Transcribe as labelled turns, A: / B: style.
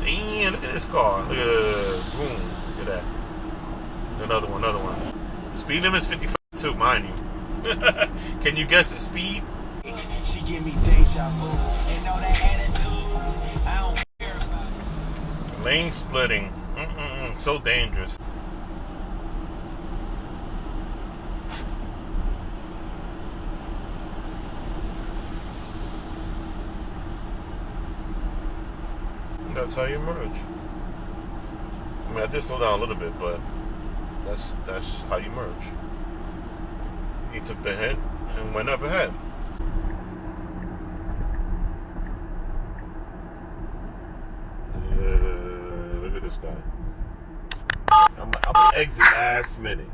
A: Damn, look at this car. Look at boom. Look at that. Another one. Speed limit is 55 too, mind you. Can you guess the speed?
B: She give me deja vu. And all that attitude, I don't care about it.
A: Lane splitting. So dangerous. That's how you merge. I mean, I did slow down a little bit, but that's how you merge. He took the hit and went up ahead. Look at this guy. I'm gonna exit last minute.